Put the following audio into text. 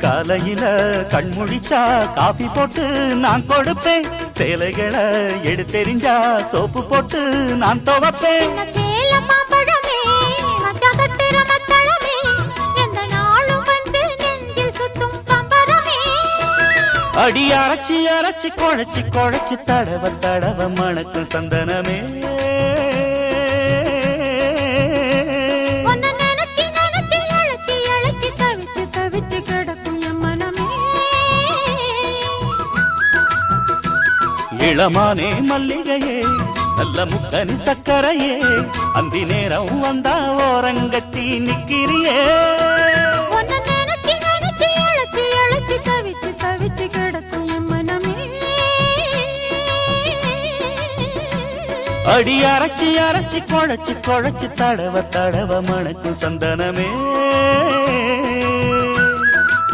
காலையில கண்முழிச்சா காபி போட்டு நான் கொடுப்பேன், சேலைகளை எடுத்தெறிஞ்சா சோப்பு போட்டு நான் துவைப்பேன். அடி அரைச்சி அரைச்சி குழைச்சி குழைச்சி தடவ தடவ மணக்கும் சந்தனமே. இளமானே மல்லிகையே நல்ல முக்கனி சக்கரையே, அந்தி நேரம் வந்தா ஓரங்கட்டி நிக்கிறியே. அடி அரைச்சி அரைச்சி குழைச்சி குழைச்சி தடவ தடவ மணக்கும் சந்தனமே.